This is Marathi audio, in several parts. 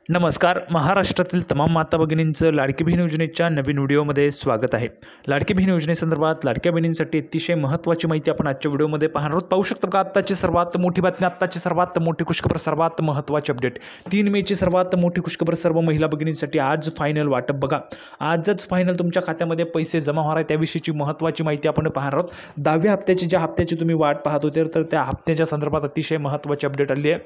नमस्कार. महाराष्ट्रातील तमाम माता भगिनींचं लाडकी बहीण योजनेच्या नवीन व्हिडिओमध्ये स्वागत आहे. लाडकी बहीण योजनेसंदर्भात लाडक्या बहिणींसाठी अतिशय महत्त्वाची माहिती आपण आजच्या व्हिडिओमध्ये पाहणार आहोत. पाहू शकतो का आत्ताची सर्वात मोठी बातमी, आत्ताची सर्वात मोठी खुशखबर, सर्वात महत्त्वाची अपडेट. 3 मेची सर्वात मोठी खुशखबर सर्व महिला भगिनींसाठी. आज फायनल वाटप बघा. आजच फायनल तुमच्या खात्यामध्ये पैसे जमा होणार आहे, त्याविषयीची महत्त्वाची माहिती आपण पाहणार आहोत. 10व्या हप्त्याची ज्या हप्त्याची तुम्ही वाट पाहत होते तर त्या हप्त्याच्या संदर्भात अतिशय महत्त्वाची अपडेट आली आहे.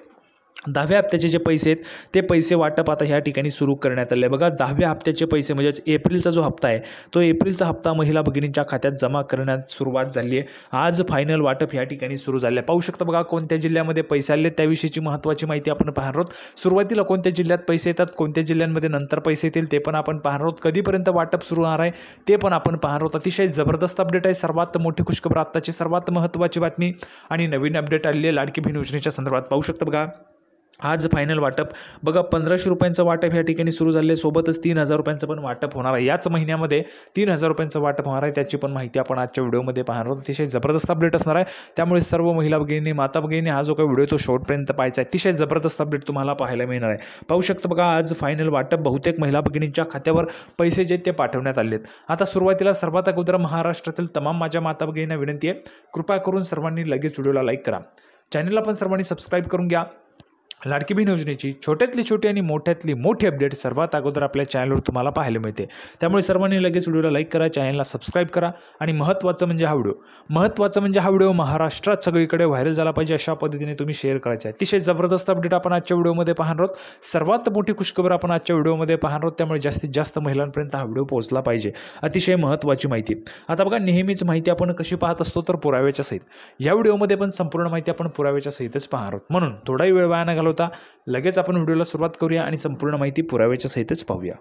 10व्या हप्त्याचे जे पैसे आहेत ते पैसे वाटप आता ह्या ठिकाणी सुरू करण्यात आले. बघा 10व्या हप्त्याचे पैसे म्हणजेच एप्रिलचा जो हप्ता आहे तो एप्रिलचा हप्ता महिला भगिनींच्या खात्यात जमा करण्यास सुरुवात झाली आहे. आज फायनल वाटप ह्या ठिकाणी सुरू झाले. पाहू शकता बघा कोणत्या जिल्ह्यामध्ये पैसे आले त्याविषयीची महत्त्वाची माहिती आपण पाहणार आहोत. सुरुवातीला कोणत्या जिल्ह्यात पैसे येतात, कोणत्या जिल्ह्यांमध्ये नंतर पैसे येतील ते पण आपण पाहणार आहोत. कधीपर्यंत वाटप सुरू होणार आहे ते पण आपण पाहणार आहोत. अतिशय जबरदस्त अपडेट आहे, सर्वात मोठी खुशखबर, आत्ताची सर्वात महत्त्वाची बातमी आणि नवीन अपडेट आलेली आहे लाडकी बहीण योजनेच्या संदर्भात. पाहू शकता बघा आज फायनल वाटप बघा 1500 रुपयांचं वाटप ह्या ठिकाणी सुरू झाले. सोबतच 3000 रुपयांचं पण वाटप होणार आहे. याच महिन्यामध्ये 3000 रुपयांचं वाटप होणार आहे, त्याची पण माहिती आपण आजच्या व्हिडिओमध्ये पाहणार आहोत. अतिशय जबरदस्त अपडेट असणार आहे, त्यामुळे सर्व महिला भगिनी, माता भगिनी हा जो काही व्हिडिओ तो शेवटपर्यंत पाहायचा आहे. अतिशय जबरदस्त अपडेट तुम्हाला पाहायला मिळणार आहे. पाहू शकता बघा आज फायनल वाटप बहुतेक महिला भगिनींच्या खात्यावर पैसे जे ते पाठवण्यात आले आहेत. आता सुरुवातीला सर्वात अगोदर महाराष्ट्रातील तमाम माझ्या माता भगिनींना विनंती आहे, कृपा करून सर्वांनी लगेच व्हिडिओला लाईक करा, चॅनलला पण सर्वांनी सबस्क्राईब करून घ्या. लाडकी बहीण योजनेची छोट्यातली छोटी आणि मोठ्यातली मोठी अपडेट सर्वात अगोदर आपल्या चॅनलवर तुम्हाला पाहायला मिळते. त्यामुळे सर्वांनी लगेच व्हिडिओला लाईक करा, चॅनलला सबस्क्राईब करा आणि महत्त्वाचं म्हणजे हा व्हिडिओ महाराष्ट्रात सगळीकडे व्हायरल झाला पाहिजे अशा पद्धतीने तुम्ही शेअर करायचा आहे. अतिशय जबरदस्त अपडेट आपण आजच्या व्हिडिओमध्ये पाहणार आहोत. सर्वात मोठी खुशखबर आपण आजच्या व्हिडिओमध्ये पाहणार आहोत, त्यामुळे जास्तीत जास्त महिलांपर्यंत हा व्हिडिओ पोहोचला पाहिजे. अतिशय महत्त्वाची माहिती. आता बघा नेहमीच माहिती आपण कशी पाहत असतो तर पुराव्याच्या सहित. या व्हिडिओमध्ये पण संपूर्ण माहिती आपण पुराव्याच्या सहितच पाहणार आहोत. म्हणून थोडाही वेळ वाया न घालवता लगेच आपण व्हिडिओला सुरुवात करूया आणि संपूर्ण माहिती पुराव्याच्या सहितच पाहूया.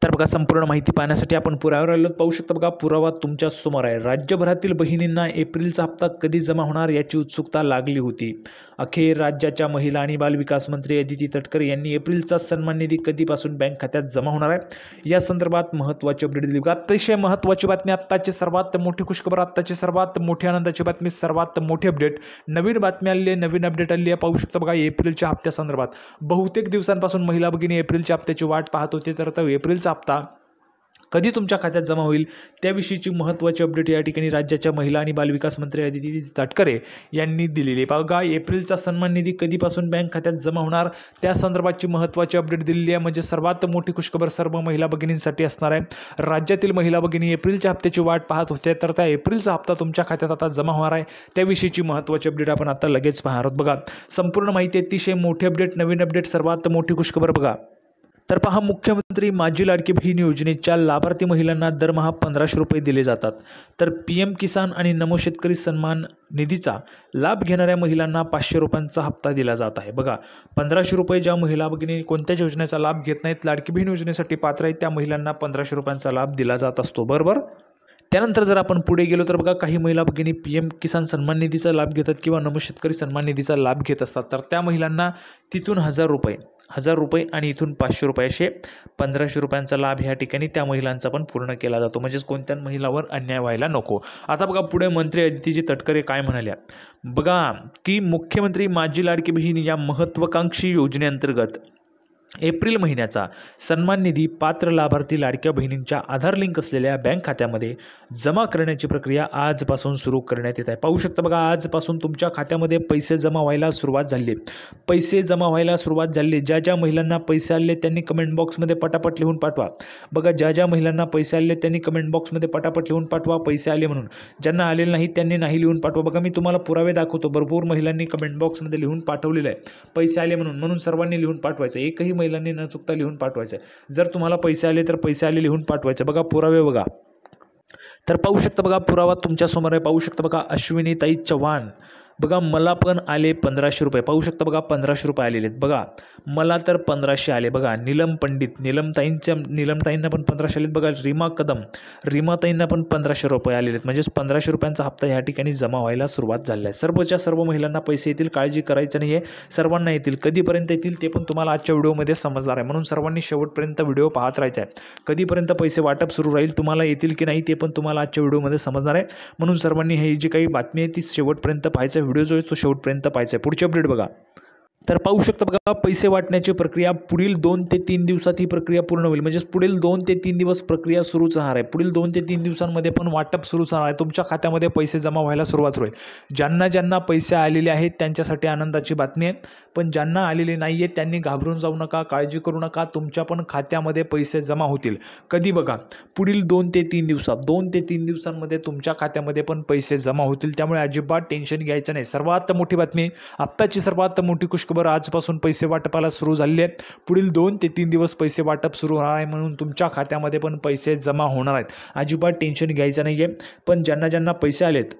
तर बघा संपूर्ण माहिती पाहण्यासाठी आपण पुराव्यावर आलो. पाहू शकता बघा पुरावा तुमच्या समोर आहे. राज्यभरातील बहिणींना एप्रिलचा हप्ता कधी जमा होणार याची उत्सुकता लागली होती. अखेर राज्याच्या महिला आणि बालविकास मंत्री अदिती तटकरे यांनी एप्रिलचा सन्मान निधी कधीपासून बँक खात्यात जमा होणार आहे या संदर्भात महत्त्वाची अपडेट दिली. अतिशय महत्त्वाची बातमी, आत्ताची सर्वात मोठी खुशखबर, आत्ताची सर्वात मोठी आनंदाची बातमी, सर्वात मोठी अपडेट, नवीन बातमी आली आहे, नवीन अपडेट आली आहे. पाहू शकता बघा एप्रिलच्या हप्त्यासंदर्भात बहुतेक दिवसांपासून महिला भगिनी एप्रिलच्या हप्त्याची वाट पाहत होते, तर आता एप्रिलचा हप्ता कधी तुमच्या खात्यात जमा होईल त्याविषयीची महत्त्वाची अपडेट या ठिकाणी राज्याच्या महिला आणि बालविकास मंत्री अदिती तटकरे यांनी दिलेली. बघा एप्रिलचा सन्मान निधी कधीपासून बँक खात्यात जमा होणार त्या संदर्भाची महत्त्वाची अपडेट दिलेली आहे. म्हणजे सर्वात मोठी खुशखबर सर्व महिला भगिनींसाठी असणार आहे. राज्यातील महिला भगिनी एप्रिलच्या हप्त्याची वाट पाहत होत्या, तर त्या एप्रिलचा हप्ता तुमच्या खात्यात आता जमा होणार आहे त्याविषयीची महत्त्वाची अपडेट आपण आता लगेच पाहणार आहोत. बघा संपूर्ण माहिती, अतिशय मोठी अपडेट, नवीन अपडेट, सर्वात मोठी खुशखबर. बघा तर पहा मुख्यमंत्री माझी लाडकी बहीण योजनेच्या लाभार्थी महिलांना दरमहा 1500 रुपये दिले जातात. तर PM किसान आणि नमो शेतकरी सन्मान निधीचा लाभ घेणाऱ्या महिलांना 500 रुपयांचा हप्ता दिला जात आहे. बघा 1500 रुपये ज्या महिला भगिनी कोणत्याच योजनेचा लाभ घेत नाहीत, लाडकी बहीण योजनेसाठी पात्र आहेत, त्या महिलांना 1500 रुपयांचा लाभ दिला जात असतो. बरोबर. त्यानंतर जर आपण पुढे गेलो तर बघा काही महिला भगिनी PM किसान सन्मान निधीचा लाभ घेतात किंवा नमो शेतकरी सन्मान निधीचा लाभ घेत असतात, तर त्या महिलांना तिथून 1000 रुपये आणि इथून 500 रुपये असे 1500 रुपयांचा लाभ ह्या ठिकाणी त्या महिलांचा पण पूर्ण केला जातो. म्हणजेच कोणत्या महिलावर अन्याय व्हायला नको. आता बघा पुढे मंत्री अदितीजी तटकरे काय म्हणाल्या बघा की मुख्यमंत्री माझी लाडकी बहीण या महत्त्वाकांक्षी योजनेअंतर्गत एप्रिल महिन्याचा सन्मान निधी पात्र लाभार्थी लाडक्या बहिणींच्या आधार लिंक असलेल्या बँक खात्यामध्ये जमा करण्याची प्रक्रिया आजपासून सुरू करण्यात येत आहे. पाहू शकता बघा आजपासून तुमच्या खात्यामध्ये पैसे जमा व्हायला सुरुवात झाली. ज्या ज्या महिलांना पैसे आले त्यांनी कमेंट बॉक्समध्ये पटापट लिहून पाठवा. बघा ज्या महिलांना पैसे आले त्यांनी कमेंट बॉक्समध्ये पटापट लिहून पाठवा पैसे आले म्हणून. ज्यांना आलेले नाही त्यांनी नाही लिहून पाठवा. बघा मी तुम्हाला पुरावे दाखवतो, भरपूर महिलांनी कमेंट बॉक्समध्ये लिहून पाठवलेलं आहे पैसे आले म्हणून सर्वांनी लिहून पाठवायचं. एकही महिलांनी न चुकता लिहून पाठवायचं. जर तुम्हाला पैसे आले तर पैसे आले लिहून पाठवायचं. बघा पुरावे बघा. तर पाहू शकता बघा पुरावा तुमच्या समोर आहे. पाहू शकता बघा अश्विनीताई चव्हाण, बघा मला पण आले 1500 रुपये. पाहू शकता बघा 1500 रुपये आलेले आहेत. बघा मला तर 1500 आले. बघा नीलम पंडित, नीलमताईंना पण 1500 आलेत. बघा रीमा कदम, रीमाताईंना पण 1500 रुपये आलेले आहेत. म्हणजेच 1500 रुपयांचा हप्ता ह्या ठिकाणी जमा व्हायला सुरुवात झाली आहे. सर्वच्या सर्व महिलांना पैसे येतील, काळजी करायचं नाही आहे, सर्वांना येतील. कधीपर्यंत येतील ते पण तुम्हाला आजच्या व्हिडिओमध्ये समजणार आहे, म्हणून सर्वांनी शेवटपर्यंत व्हिडिओ पाहत राहायचा आहे. कधीपर्यंत पैसे वाटप सुरू राहील, तुम्हाला येतील की नाही ते पण तुम्हाला आजच्या व्हिडिओमध्ये समजणार आहे, म्हणून सर्वांनी ही जी काही बातमी आहे ती शेवटपर्यंत पाहायचं. व्हिडिओ जो आहे तो शेवटपर्यंत पाहायचा आहे. पुढची अपडेट बघा. तर पाहू शकता बघा, पैसे वाटण्याची प्रक्रिया पुढील 2 ते 3 दिवसात ही प्रक्रिया पूर्ण होईल. म्हणजे पुढील 2 ते 3 दिवस प्रक्रिया सुरूच राहणार आहे. पुढील 2 ते 3 दिवसांमध्ये पण वाटप सुरूच राहणार आहे. तुमच्या खात्यामध्ये पैसे जमा व्हायला सुरुवात होईल. ज्यांना पैसे आलेले आहेत त्यांच्यासाठी आनंदाची बातमी आहे. पण ज्यांना आलेले नाही आहेत त्यांनी घाबरून जाऊ नका, काळजी करू नका. तुमच्या पण खात्यामध्ये पैसे जमा होतील. कधी बघा, पुढील 2 ते 3 दिवसात, 2 ते 3 दिवसांमध्ये तुमच्या खात्यामध्ये पण पैसे जमा होतील. त्यामुळे अजिबात टेन्शन घ्यायचं नाही. सर्वात मोठी बातमी, आत्ताची सर्वात मोठी खुशखबर, आजपासून पैसे वाटपाला सुरू झालेले आहेत. पुढील 2 ते 3 दिवस पैसे वाटप सुरू होणार आहे. म्हणून तुमच्या खात्यामध्ये पण पैसे जमा होणार आहेत. अजिबात टेन्शन घ्यायचं नाही आहे. पण ज्यांना पैसे आलेत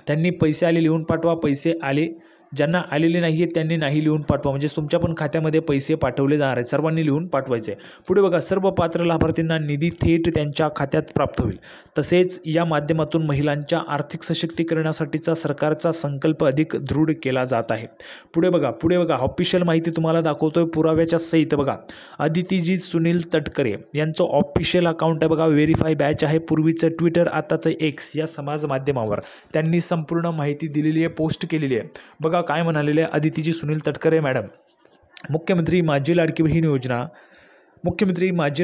त्यांनी पैसे आले लिहून पाठवा. पैसे आले, ज्यांना आलेले नाही आहेत त्यांनी नाही लिहून पाठवा. म्हणजे तुमच्या पण खात्यामध्ये पैसे पाठवले जाणार आहेत. सर्वांनी लिहून पाठवायचे. पुढे बघा, सर्व पात्र लाभार्थींना निधी थेट त्यांच्या खात्यात प्राप्त होईल. तसेच या माध्यमातून महिलांच्या आर्थिक सशक्तीकरणासाठीचा सरकारचा संकल्प अधिक दृढ केला जात आहे. पुढे बघा ऑफिशियल माहिती तुम्हाला दाखवतोय पुराव्याच्या सहित. बघा, अदितीजी सुनील तटकरे यांचं ऑफिशियल अकाउंट आहे. बघा, व्हेरीफाय बॅच आहे. पूर्वीचं ट्विटर, आताचं एक्स या समाज माध्यमावर त्यांनी संपूर्ण माहिती दिलेली आहे, पोस्ट केलेली आहे. बघा काय म्हणालेले अदितीजी सुनील तटकरे मॅडम, मुख्यमंत्री माझी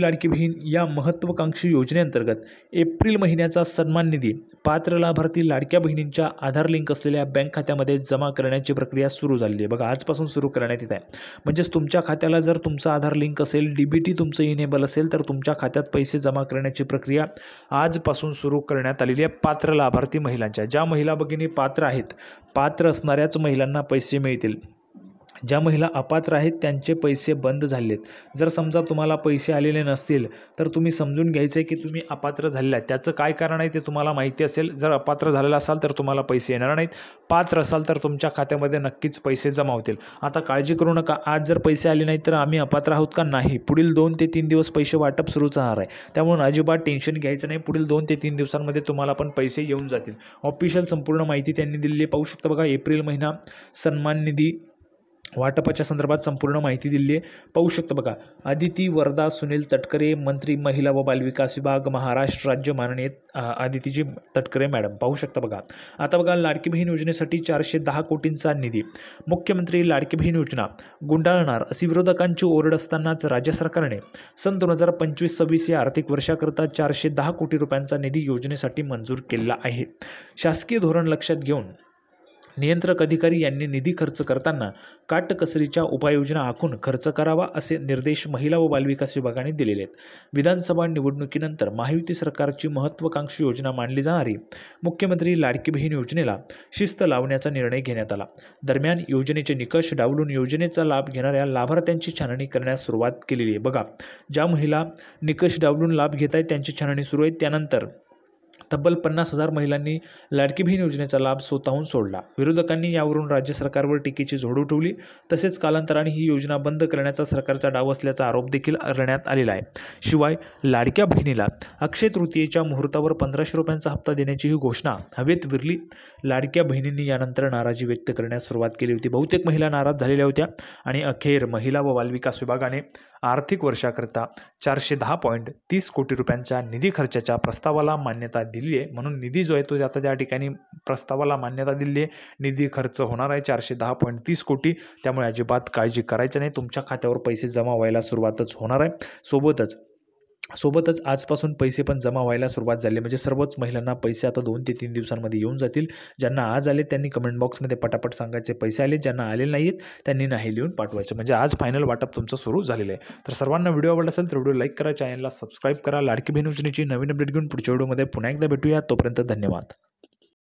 लाडकी बहीण या महत्त्वाकांक्षी योजनेअंतर्गत एप्रिल महिन्याचा सन्मान निधी पात्र लाभार्थी लाडक्या बहिणींच्या आधार लिंक असलेल्या बँक खात्यामध्ये जमा करण्याची प्रक्रिया सुरू झाली आहे. बघा, आजपासून सुरू करण्यात येत आहे. म्हणजेच तुमच्या खात्याला जर तुमचं आधार लिंक असेल, DBT तुमचं इनेबल असेल, तर तुमच्या खात्यात पैसे जमा करण्याची प्रक्रिया आजपासून सुरू करण्यात आलेली आहे. पात्र लाभार्थी महिलांच्या, ज्या महिला भगिनी पात्र आहेत, पात्र असणाऱ्याच महिलांना पैसे मिळतील. ज्या महिला अपात्र आहेत त्यांचे पैसे बंद झालेत. जर समजा तुम्हाला पैसे आलेले नसतील तर तुम्ही समजून घ्यायचं आहे की तुम्ही अपात्र झालेला आहे. त्याचं काय कारण आहे ते तुम्हाला माहिती असेल. जर अपात्र झालेला असाल तर तुम्हाला पैसे येणार नाहीत. पात्र असाल तर तुमच्या खात्यामध्ये नक्कीच पैसे जमा होतील. आता काळजी करू नका, आज जर पैसे आले नाही तर आम्ही अपात्र आहोत का? नाही. पुढील 2 ते 3 दिवस पैसे वाटप सुरूच राहणार आहे. त्यामुळे अजिबात टेन्शन घ्यायचं नाही. पुढील 2 ते 3 दिवसांमध्ये तुम्हाला पण पैसे येऊन जातील. ऑफिशियल संपूर्ण माहिती त्यांनी दिलेली पाहू शकता. बघा, एप्रिल महिना सन्मान निधी वाटपाच्या संदर्भात संपूर्ण माहिती दिली आहे, पाहू शकतो. बघा, अदिती वरदा सुनील तटकरे, मंत्री महिला व बालविकास विभाग, महाराष्ट्र राज्य, माननीय अदितीजी तटकरे मॅडम, पाहू शकता. बघा, आता बघा, लाडकी बहीण योजनेसाठी 410 कोटींचा निधी मुख्यमंत्री लाडकी बहीण योजना गुंडाळणार अशी विरोधकांची ओरड असतानाच राज्य सरकारने सन 2025-26 या आर्थिक वर्षाकरता 410 कोटी रुपयांचा निधी योजनेसाठी मंजूर केलेला आहे. शासकीय धोरण लक्षात घेऊन नियंत्रक अधिकारी यांनी निधी खर्च करताना काटकसरीच्या उपाययोजना आखून खर्च करावा असे निर्देश महिला व बालविकास विभागाने दिलेले आहेत. विधानसभा निवडणुकीनंतर महायुती सरकारची महत्त्वाकांक्षी योजना मानली जाणारी मुख्यमंत्री लाडकी बहीण योजनेला शिस्त लावण्याचा निर्णय घेण्यात आला. दरम्यान योजनेचे निकष डावलून योजनेचा लाभ घेणाऱ्या लाभार्थ्यांची छाननी करण्यास सुरुवात केलेली आहे. बघा, ज्या महिला निकष डावलून लाभ घेत आहेत त्यांची छाननी सुरू आहे. त्यानंतर तब्बल 50,000 महिलांनी लाडकी बहीण योजनेचा लाभ स्वतःहून सोडला. विरोधकांनी यावरून राज्य सरकारवर टीकेची झोड उठवली. तसेच कालांतराने ही योजना बंद करण्याचा सरकारचा डाव असल्याचा आरोप देखील करण्यात आलेला आहे. शिवाय लाडक्या बहिणीला अक्षय तृतीयेच्या मुहूर्तावर 1,500 रुपयांचा हप्ता देण्याची ही घोषणा हवेत विरली. लाडक्या बहिणींनी यानंतर नाराजी व्यक्त करण्यास सुरुवात केली होती. बहुतेक महिला नाराज झालेल्या होत्या आणि अखेर महिला व बालविकास विभागाने आर्थिक वर्षाकरता 410.30 कोटी रुपयांच्या निधी खर्चाच्या प्रस्तावाला मान्यता दिली आहे. म्हणून निधी जो आहे तो आता त्या ठिकाणी प्रस्तावाला मान्यता दिली आहे. निधी खर्च होणार आहे 410.30 कोटी. त्यामुळे अजिबात काळजी करायचं नाही. तुमच्या खात्यावर पैसे जमा व्हायला सुरुवातच होणार आहे. सोबतच आजपासून पैसे पण जमा व्हायला सुरुवात झाली. म्हणजे सर्वच महिलांना पैसे आता 2 ते 3 दिवसांमध्ये येऊन जातील. ज्यांना आज आले त्यांनी कमेंट बॉक्समध्ये पटापट सांगायचे पैसे आले. ज्यांना आलेले नाहीत त्यांनी नाही लिहून पाठवायचं. म्हणजे आज फायनल वाटप तुमचं सुरू झालेलं आहे. तर सर्वांना व्हिडिओ आवडला असेल तर व्हिडिओ लाईक करा, चॅनलला सबस्क्राईब करा. लाडकी बहीण योजनेची नवीन अपडेट घेऊन पुढच्या व्हिडिओमध्ये पुन्हा एकदा भेटूया. तोपर्यंत धन्यवाद.